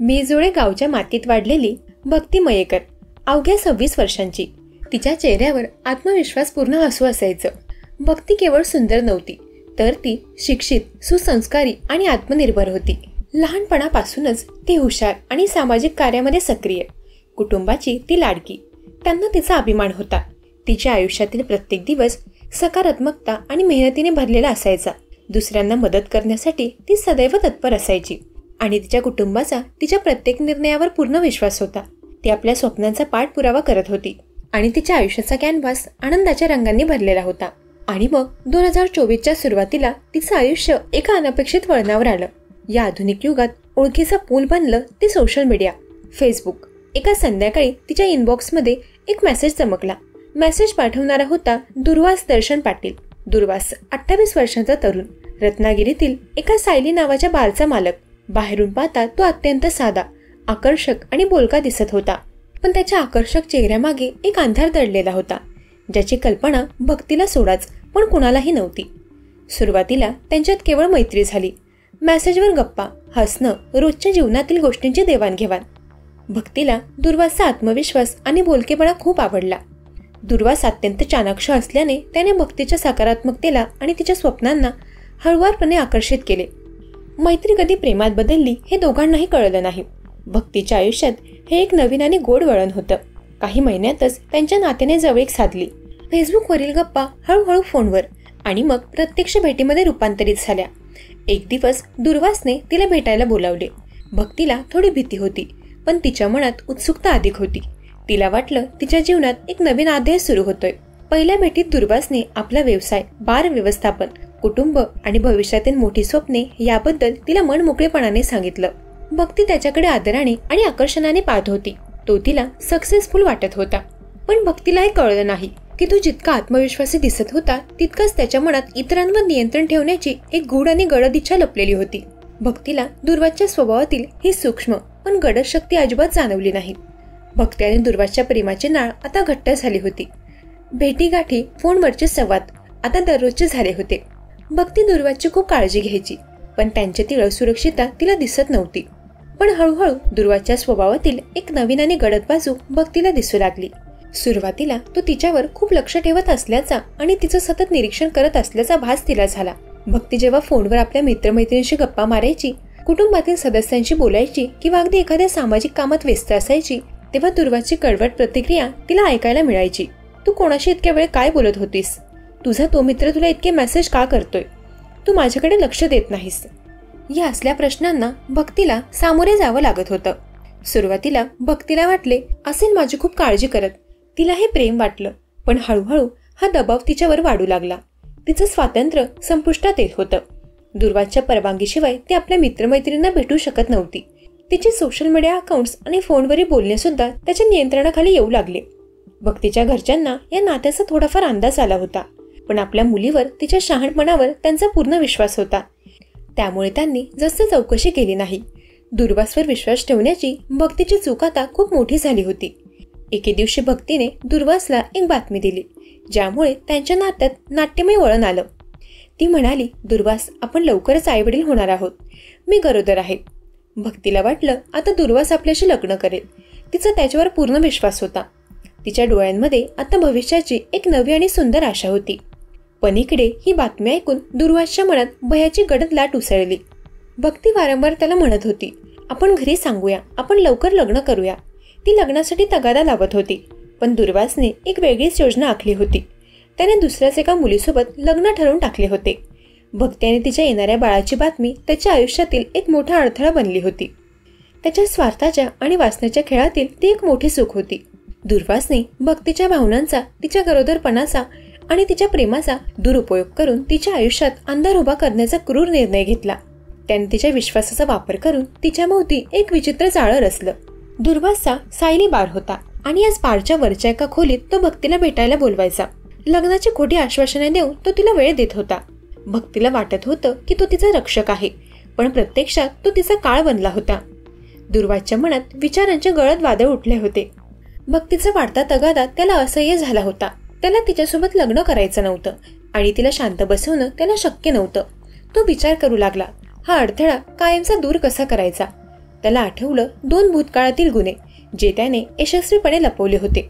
मिरजोळे गावच्या मातीत वाढलेली भक्ती मयेकर अवघ्या 26 वर्षांची. तिच्या चेहऱ्यावर आत्मविश्वासपूर्ण हसू असायचं. भक्ती केवळ सुंदर नव्हती, तर ती शिक्षित, सुसंस्कारी आणि आत्मनिर्भर होती. लहानपणापासूनच ती हुशार आणि सामाजिक कार्यामध्ये सक्रिय. कुटुंबाची ती लाडकी, त्यांना तिचा अभिमान होता. तिच्या आयुष्यातील प्रत्येक दिवस सकारात्मकता आणि मेहनतीने भरलेला असायचा. दुसऱ्यांना मदत करण्यासाठी ती सदैव तत्पर असायची आणि तिच्या कुटुंबाचा तिच्या प्रत्येक निर्णयावर पूर्ण विश्वास होता. ती आपल्या स्वप्नांचा पाठपुरावा करत होती आणि तिच्या आयुष्याचा कॅनव्हास आनंदाच्या रंगांनी भरलेला होता. आणि मग 2024च्या सुरुवातीला तिचं आयुष्य एका अनपेक्षित वळणावर आलं. या आधुनिक युगात ओळखीचा पूल बनलं ते सोशल मीडिया, फेसबुक. एका संध्याकाळी तिच्या इनबॉक्समध्ये एक मेसेज चमकला. मेसेज पाठवणारा होता दुर्वास दर्शन पाटील. दुर्वास 28 वर्षांचा तरुण, रत्नागिरीतील एका सायली नावाच्या बारचा मालक. बाहेरून पाहता तो अत्यंत साधा, आकर्षक आणि बोलका दिसत होता, पण त्याच्या आकर्षक चेहऱ्यामागे एक अंधार दडलेला होता, ज्याची कल्पना भक्तीला सोडाच पण कुणालाही नव्हती. सुरुवातीला त्यांच्यात केवळ मैत्री झाली. मेसेजवर गप्पा, हसणं, रोजच्या जीवनातील गोष्टींची देवाणघेवाण. भक्तीला दुर्वासचा आत्मविश्वास आणि बोलकेपणा खूप आवडला. दुर्वास अत्यंत चाणाक्ष असल्याने त्याने भक्तीच्या सकारात्मकतेला आणि तिच्या स्वप्नांना हळुवारपणे आकर्षित केले. मैत्री कधी प्रेमात बदलली हे दोघांनाही कळलं नाही. भक्तीच्या आयुष्यात हे एक नवीन आणि गोड वळण होतं. काही महिन्यातच त्यांच्या नात्याने जवळीक साधली. फेसबुकवरील गप्पा हळूहळू फोनवर आणि मग प्रत्यक्ष भेटीमध्ये रूपांतरित झाल्या. एक दिवस दुर्वासने तिला भेटायला बोलावले. भक्तीला थोडी भीती होती, पण तिच्या मनात उत्सुकता अधिक होती. तिला वाटलं तिच्या जीवनात एक नवीन अध्याय सुरू होतोय. पहिल्या भेटीत दुर्वासने आपला व्यवसाय, बार व्यवस्थापन, कुटुंब आणि भविष्यातील मोठी स्वप्ने याबद्दल तिला मनमोकळेपणाने सांगितलं. भक्ती त्याच्याकडे आदराने आणि आकर्षणाने पाहत होती. तो तिला सक्सेसफुल वाटत होता, पण भक्तीला हे कळलं नाही की तो जितका आत्मविश्वासी दिसत होता तितकाच त्याच्या मनात इतरांवर नियंत्रण ठेवण्याची एक गूढ आणि गडद इच्छा लपलेली होती. भक्तीला दुर्वासच्या स्वभावातील ही सूक्ष्म पण गडद शक्ती अजिबात जाणवली नाही. भक्ती आणि दुर्वासच्या प्रेमाची नाळ आता घट्ट झाली होती. भेटीगाठी, फोनवरचे संवाद आता दररोजचे झाले होते. भक्ती दुर्वासची खूप काळजी घ्यायची, पण त्यांच्यातील असुरक्षितता तिला दिसत नव्हती. पण हळूहळू दुर्वासच्या स्वभावातील एक नवीन आणि गडद बाजू भक्तीला दिसू लागली. सुरुवातीला तो तिच्यावर खूप लक्ष ठेवत असल्याचा आणि तिचं सतत निरीक्षण करत असल्याचा भास तिला झाला. भक्ती जेव्हा फोनवर आपल्या मित्रमैत्रिणींशी गप्पा मारायची, कुटुंबातील सदस्यांशी बोलायची किंवा अगदी एखाद्या सामाजिक कामात व्यस्त असायची, तेव्हा दुर्वासची कडवट प्रतिक्रिया तिला ऐकायला मिळायची. तू कोणाशी इतक्या वेळ काय बोलत होतीस? तुझा तो मित्र तुला इतके मेसेज का करतोय? तू माझ्याकडे लक्ष देत नाहीस. या असल्या प्रश्नांना भक्तीला सामोरे जावं लागत होतं. सुरुवातीला भक्तीला वाटले असेल माझी खूप काळजी करत. तिला हे प्रेम वाटलं, पण हळूहळू हा दबाव तिच्यावर वाढू लागला. तिचं स्वातंत्र्य संपुष्टात येत होतं. दुर्वासच्या परवानगीशिवाय ती आपल्या मित्रमैत्रिणींना भेटू शकत नव्हती. तिचे सोशल मीडिया अकाउंट्स आणि फोनवरील बोलणे सुद्धा त्याच्या नियंत्रणाखाली येऊ लागले. भक्तीच्या घरच्यांना या नात्याचा थोडाफार अंदाज आला होता, पण आपल्या मुलीवर तिच्या शहाणपणावर त्यांचा पूर्ण विश्वास होता. त्यामुळे त्यांनी जास्त चौकशी केली नाही. दुर्वासवर विश्वास ठेवण्याची भक्तीची चूक आता खूप मोठी झाली होती. एके दिवशी भक्तीने दुर्वासला एक बातमी दिली, ज्यामुळे त्यांच्या नात्यात नाट्यमय वळण आलं. ती म्हणाली, दुर्वास, आपण लवकरच आईवडील होणार आहोत. मी गरोदर आहे. भक्तीला वाटलं आता दुर्वास आपल्याशी लग्न करेल. तिचा त्याच्यावर पूर्ण विश्वास होता. तिच्या डोळ्यांमध्ये आता भविष्याची एक नवी आणि सुंदर आशा होती. पण इकडे ही बातमी ऐकून दुर्वासच्या मनात भयाची गडद लाट उसळली. भक्ती वारंवार त्याला म्हणत होती, आपण घरी सांगूया, आपण लवकर लग्न करूया. ती लग्नासाठी तगादा लावत होती, पण दुर्वासने एक वेगळीच योजना आखली होती. त्याने दुसऱ्याच एका मुलीसोबत लग्न ठरवून टाकले होते. भक्ती आणि तिच्या येणाऱ्या बाळाची बातमी त्याच्या आयुष्यातील एक मोठा अडथळा बनली होती. त्याच्या स्वार्थाच्या आणि वासनेच्या खेळातील ती एक मोठी चूक होती. दुर्वासने भक्तीच्या भावनांचा, तिच्या गरोदरपणाचा आणि तिच्या प्रेमाचा दुरुपयोग करून तिच्या आयुष्यात अंधार उभा करण्याचा क्रूर निर्णय घेतला. त्याने तिच्या विश्वासाचा वापर करून तिच्या भोवती एक विचित्र जाळं रचलं. दुर्वासचा सायली बार होता आणि याच बारच्या वरच्या एका खोलीत तो भक्तीला भेटायला बोलवायचा. लग्नाची खोटी आश्वासने देऊन तो तिला वेळ देत होता. भक्तीला वाटत होतं की तो तिचा रक्षक आहे, पण प्रत्यक्षात तो तिचा काळ बनला होता. दुर्वासच्या मनात विचारांचे गळत वादळ उठले होते. भक्तीचा वाढता तगादा त्याला असह्य झाला होता. त्याला तिच्यासोबत लग्न करायचं नव्हतं आणि तिला शांत बसवणं त्याला शक्य नव्हतं. तो विचार करू लागला, हा अडथळा कायमचा दूर कसा करायचा. त्याला आठवलं 2 भूतकाळातील गुन्हे जे त्याने यशस्वीपणे लपवले होते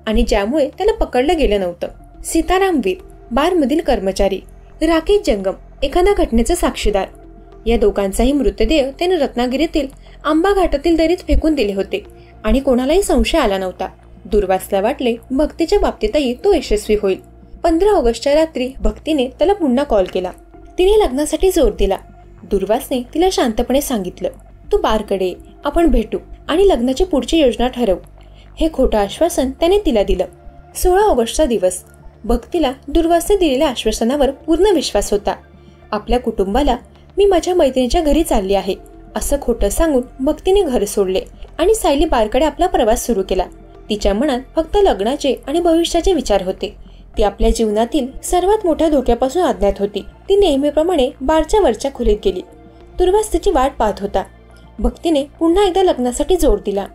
आणि ज्यामुळे त्याला पकडलं गेलं नव्हतं. सीताराम वीर, बारमधील कर्मचारी, राकेश जंगम, एखाद्या घटनेचा साक्षीदार, या दोघांचाही मृतदेह त्याने रत्नागिरीतील आंबा घाटातील दरीत फेकून दिले होते आणि कोणालाही संशय आला नव्हता. दुर्वासला वाटले भक्तीच्या बाबतीतही तो यशस्वी होईल. 15 ऑगस्टच्या रात्री भक्तीने त्याला पुन्हा कॉल केला. तिने लग्नासाठी जोर दिला. दुर्वासने तिला शांतपणे सांगितलं, तू बारकडे ये, आपण भेटू आणि लग्नाची पुढची योजना ठरवू. हे खोटं आश्वासन त्याने तिला दिलं. 16 ऑगस्टचा दिवस. भक्तीला दुर्वासने दिलेल्या आश्वासनावर पूर्ण विश्वास होता. आपल्या कुटुंबाला मी माझ्या मैत्रिणीच्या घरी चालली आहे असं खोटं सांगून भक्तीने घर सोडले आणि सायली बारकडे आपला प्रवास सुरू केला. तिच्या मनात फक्त लग्नाचे आणि भविष्याचे विचार होते. ती आपल्या जीवनातील सर्वात मोठ्या धोक्यापासून अज्ञात होती. ती नेहमीप्रमाणे बारच्या वरच्या खोलीत गेली. दुर्वास तिची वाट पाहत होता. भक्तीने पुन्हा एकदा लग्नासाठी जोर दिला.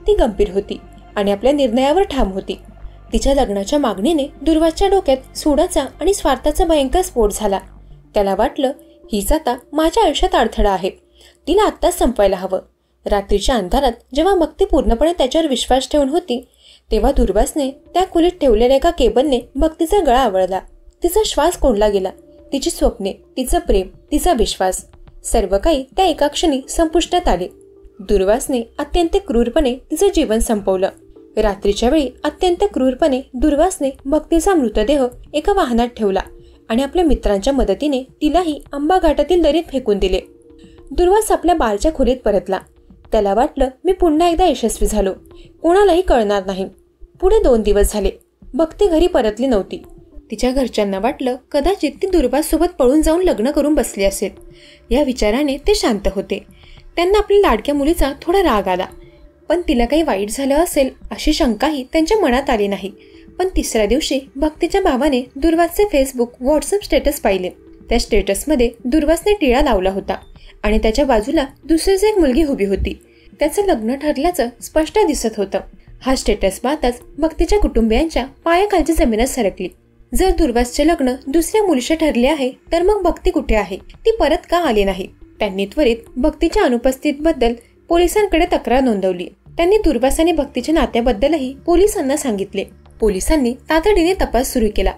ती गंभीर होती आणि आपल्या निर्णयावर ठाम होती. तिच्या लग्नाच्या मागणीने दुर्वासच्या डोक्यात सूडाचा आणि स्वार्थाचा भयंकर स्फोट झाला. त्याला वाटलं, हीच आता माझ्या आयुष्यात अडथळा आहे. तिला आत्ताच संपवायला हवं. रात्रीच्या अंधारात जेव्हा भक्ती पूर्णपणे त्याच्यावर विश्वास ठेवून होती तेव्हा दुर्वासने त्या खोलीत ठेवलेल्या एका केबलने भक्तीचा गळा आवळला. तिचा श्वास कोंडला गेला. तिची स्वप्ने, तिचं प्रेम, तिचा विश्वास, सर्व काही त्या एका क्षणी संपुष्टात आले. दुर्वासने अत्यंत क्रूरपणे तिचं जीवन संपवलं. रात्रीच्या वेळी अत्यंत क्रूरपणे दुर्वासने भक्तीचा मृतदेह एका वाहनात ठेवला आणि आपल्या मित्रांच्या मदतीने तिलाही आंबा घाटातील दरीत फेकून दिले. दुर्वास आपल्या बारच्या खोलीत परतला. त्याला वाटलं, मी पुन्हा एकदा यशस्वी झालो. कोणालाही कळणार नाही. पुढे 2 दिवस झाले. भक्ती घरी परतली नव्हती. तिच्या घरच्यांना वाटलं कदाचित ती दुर्वास सोबत पळून जाऊन लग्न करून बसली असेल. या विचाराने ते शांत होते. त्यांना आपल्या लाडक्या मुलीचा थोडा राग आला, पण तिला काही वाईट झालं असेल अशी शंकाही त्यांच्या मनात आली नाही. पण 3ऱ्या दिवशी भक्तीच्या भावाने दुर्वासचे फेसबुक, व्हॉट्सअप स्टेटस पाहिले. त्या स्टेटसमध्ये दुर्वासने टिळा लावला होता आणि त्याच्या बाजूला दुसरीच एक मुलगी उभी होती. त्याचं लग्न ठरल्याचं स्पष्ट दिसत होतं. हा स्टेटस पाहताच भक्तीच्या कुटुंबियांच्या पायाखालची जमीनच सरकली. जर दुर्वासचे लग्न दुसऱ्या मुलीशी ठरले आहे तर मग भक्ती कुठे आहे? ती परत का आली नाही? त्यांनी त्वरित भक्तीच्या अनुपस्थितीबद्दल पोलिसांकडे तक्रार नोंदवली. त्यांनी दुर्वास आणि भक्तीच्या नात्याबद्दलही पोलिसांना सांगितले. पोलिसांनी तातडीने तपास सुरू केला.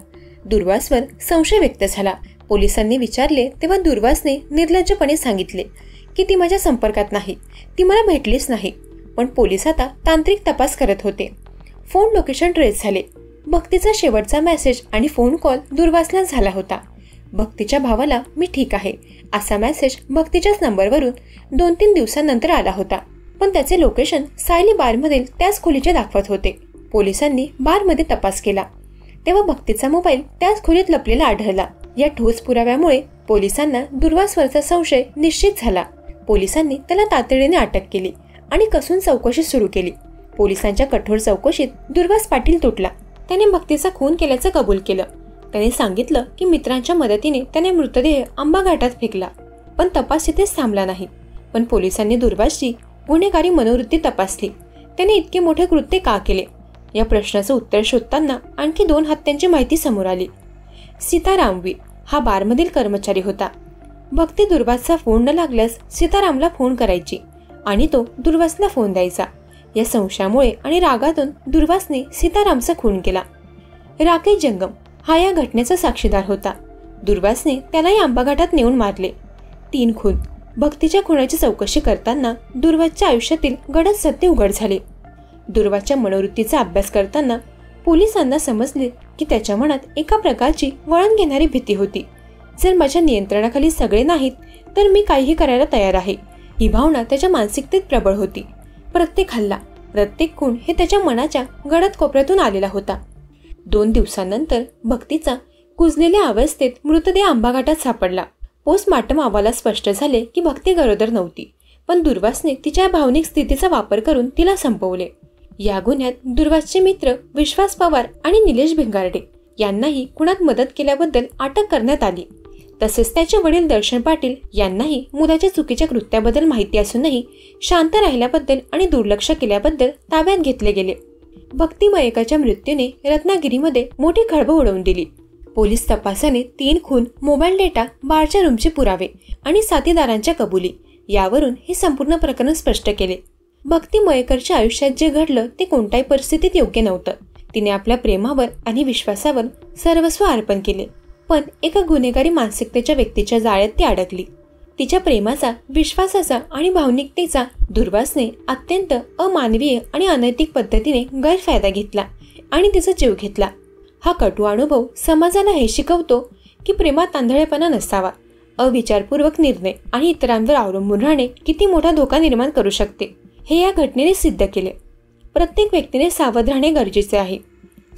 दुर्वासवर संशय व्यक्त झाला. पोलिसांनी विचारले तेव्हा दुर्वासने निर्लज्जपणे सांगितले की ती माझ्या संपर्कात नाही, ती मला भेटलीच नाही. पण पोलीस आता तांत्रिक तपास करत होते. फोन लोकेशन ट्रेस झाले. भक्तीचा शेवटचा मेसेज आणि फोन कॉल दुर्वासला झाला होता. भक्तीच्या भावाला मी ठीक आहे असा मेसेज भक्तीच्याच नंबरवरून 2-3 दिवसांनंतर आला होता. पण त्याचे लोकेशन सायली बारमधील त्याच खोलीचे दाखवत होते. पोलिसांनी बारमध्ये तपास केला तेव्हा भक्तीचा मोबाईल त्याच खोलीत लपलेला आढळला. या ठोस पुराव्यामुळे पोलिसांना दुर्वासवरचा संशय निश्चित झाला. पोलिसांनी त्याला तातडीने अटक केली आणि कसून चौकशी सुरू केली. पोलिसांच्या कठोर चौकशीत दुर्वास पाटील तुटला. त्याने भक्तीचा खून केल्याचं कबूल केलं. त्याने सांगितलं की मित्रांच्या मदतीने त्याने मृतदेह आंबा घाटात फेकला. पण तपास इथेच थांबला नाही. पण पोलिसांनी दुर्वासची गुन्हेगारी मनोवृत्ती तपासली. त्याने इतके मोठे कृत्य का केले या प्रश्नाचं उत्तर शोधताना आणखी 2 हत्यांची माहिती समोर आली. सीताराम वीर हा बारमधील कर्मचारी होता. भक्ती दुर्वासचा फोन न लागल्यास सीतारामला फोन करायची आणि तो दुर्वासला फोन द्यायचा. या संशयामुळे आणि रागातून दुर्वासने सीतारामचा खून केला. राकेश जंगम हा या घटनेचा साक्षीदार होता. दुर्वासने त्यालाही आंबा घाटात नेऊन मारले. 3 खून. भक्तीच्या खुनाची चौकशी करताना दुर्वासच्या आयुष्यातील गडद सत्य उघड झाले. दुर्वासच्या मनोवृत्तीचा अभ्यास करताना पोलिसांना समजले की त्याच्या मनात एका प्रकारची वळण घेणारी भीती होती. जर माझ्या नियंत्रणाखाली सगळे नाहीत तर मी काहीही करायला तयार आहे, ही भावना त्याच्या मानसिकतेत प्रबळ होती. प्रत्येक हल्ला, प्रत्येक खून हे त्याच्या मनाच्या गडद कोपऱ्यातून आलेला होता. 2 दिवसांनंतर भक्तीचा कुजलेल्या अवस्थेत मृतदेह आंबा घाटात सापडला. पोस्टमार्टम अहवालात स्पष्ट झाले की भक्ती गरोदर नव्हती, पण दुर्वासने तिच्या भावनिक स्थितीचा वापर करून तिला संपवले. या गुन्ह्यात दुर्वासचे मित्र विश्वास पवार आणि निलेश भिंगारडे यांनाही खुनात मदत केल्याबद्दल अटक करण्यात आली. तसेच त्याचे वडील दर्शन पाटील यांनाही मुलाच्या चुकीच्या कृत्याबद्दल माहिती असूनही शांत राहिल्याबद्दल आणि दुर्लक्ष केल्याबद्दल ताब्यात घेतले गेले. भक्ती मयेकाच्या मृत्यूने रत्नागिरीमध्ये मोठी खळबळ उडवून दिली. पोलीस तपासाने 3 खून, मोबाईल डेटा, बारच्या रूमचे पुरावे आणि साथीदारांच्या कबुली यावरून हे संपूर्ण प्रकरण स्पष्ट केले. भक्ती मयेकरच्या आयुष्यात जे घडलं ते कोणत्याही परिस्थितीत योग्य नव्हतं. तिने आपल्या प्रेमावर आणि विश्वासावर सर्वस्व अर्पण केले, पण एका गुन्हेगारी मानसिकतेच्या व्यक्तीच्या जाळ्यात ती अडकली. तिच्या प्रेमाचा, विश्वासाचा आणि भावनिकतेचा दुर्वासने अत्यंत अमानवीय आणि अनैतिक पद्धतीने गैरफायदा घेतला आणि तिचा जीव घेतला. हा कटू अनुभव समाजाला हे शिकवतो की प्रेमात आंधळेपणा नसावा. अविचारपूर्वक निर्णय आणि इतरांवर अवलंबून राहणे किती मोठा धोका निर्माण करू शकते हे या घटनेने सिद्ध केले. प्रत्येक व्यक्तीने सावध राहणे गरजेचे आहे.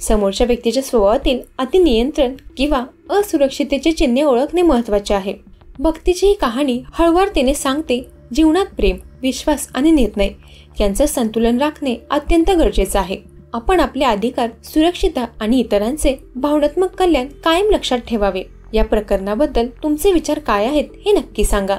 समोरच्या व्यक्तीच्या स्वभावातील अतिनियंत्रण किंवा असुरक्षिततेचे चिन्हे ओळखणे महत्त्वाचे आहे. भक्तीची ही कहाणी हळुवारतेने सांगते, जीवनात प्रेम, विश्वास आणि निर्णय यांचं संतुलन राखणे अत्यंत गरजेचं आहे. आपण आपले अधिकार, सुरक्षितता आणि इतरांचे भावनात्मक कल्याण कायम लक्षात ठेवावे. या प्रकरणाबद्दल तुमचे विचार काय आहेत हे नक्की सांगा.